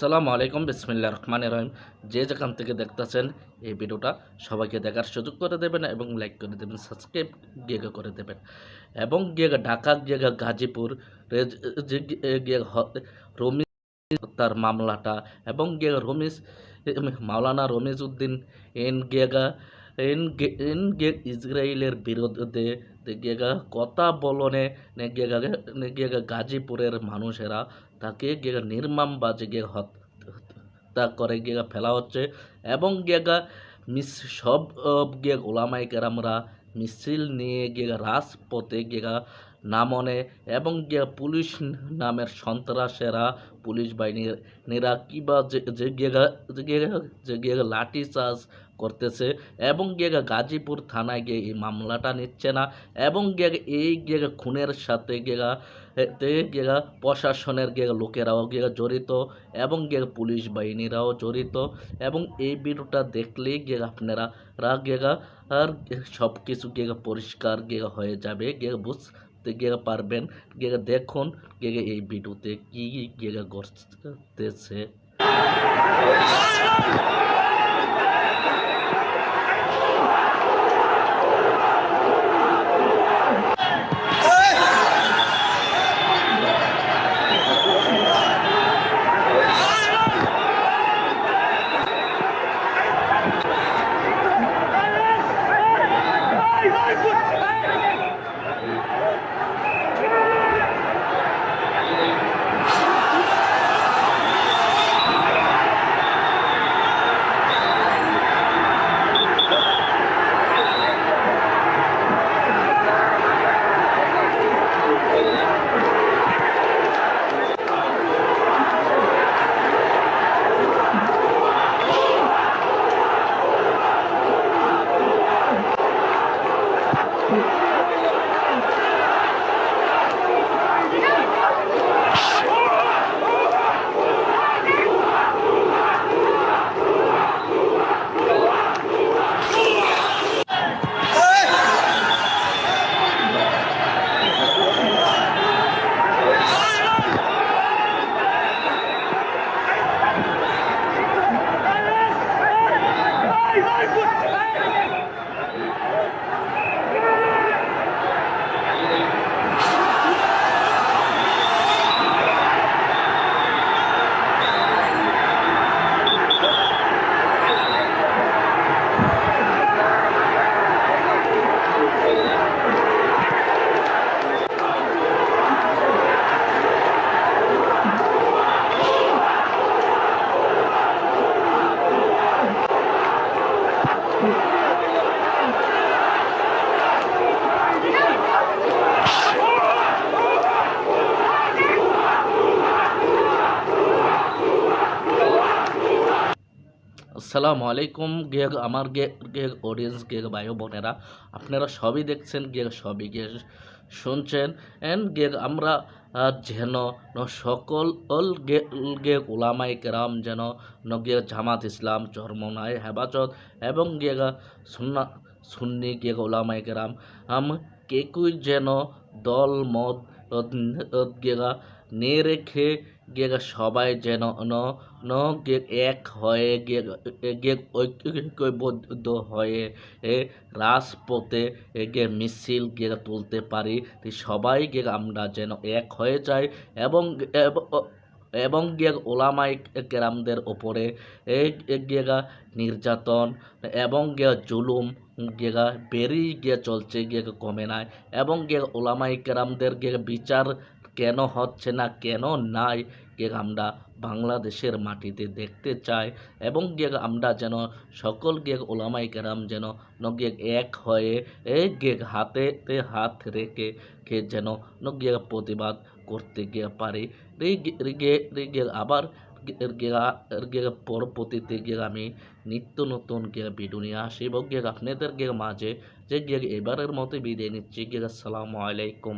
আসসালামু আলাইকুম বিসমিল্লাহির রহমানির রহিম। যে যেখান থেকে দেখতেছেন এই ভিডিওটা সবাইকে দেখার সুযোগ করে দেবেন এবং লাইক করে দেবেন, সাবস্ক্রাইব করে দেবেন এবং ঢাকা গাজীপুর যে রমিজ তার মামলাটা এবং রমিজ মাওলানা রমিজ উদ্দিন এন গেগা এন এন ইসরায়েলের বিরুদ্ধে কথা বলনে গাজীপুরের মানুষেরা তাকে নির্মমভাবে হত্যা করে ফেলা হচ্ছে এবং সব ওলামায়ে কেরামরা মিছিল নিয়ে রাজপথে নামনে এবং পুলিশ নামের সন্ত্রাসেরা পুলিশ বাহিনীরা কিবা যে লাঠি চার্জ করতেছে এবং গাজীপুর থানায় গিয়ে এই মামলাটা নিচ্ছে না এবং এই খুনের সাথে প্রশাসনের লোকেরাও জড়িত এবং পুলিশ বাহিনীরাও জড়িত এবং এই ভিডিওটা দেখলেই আপনারা আর সব কিছু পরিষ্কার হয়ে যাবে বুঝতে পারবেন। দেখুন এই ভিডিওতে কি ঘটতেছে। আসসালামু আলাইকুম আমার অডিয়েন্স ভাই বোনেরা, আপনারা সবই দেখছেন সবই শুনছেন এন্ড আমরা যেন সকল ওলামায়ে কেরাম যেন জামাত ইসলাম চরমনায় হেফাজত এবং সুন্নি ওলামায়ে কেরাম কেকুই যেন দল মত নিয়ে রেখে সবাই যেন এক হয়ে ঐক্যবদ্ধ হয়ে রাজপথে মিছিল তুলতে পারি। সবাই আমরা যেন এক হয়ে যাই এবং এবং ওলামায়ে কেরামদের ওপরে নির্যাতন এবং জুলুম বেড়েই চলছে, কমে নাই এবং ওলামায়ে কেরামদের বিচার কেন হচ্ছে না, কেন নাই আমরা বাংলাদেশের মাটিতে দেখতে চাই এবং আমরা যেন সকল ওলামায়ে কেরাম যেন এক হয়ে হাতে হাত রেখে যেন প্রতিবাদ করতে পারি। আবার পরবর্তীতে আমি নিত্য নতুন ভিডিও নিয়ে আসি এবং আপনাদের মাঝে এবারের মতো বিদায় নিচ্ছি। আসসালামু আলাইকুম।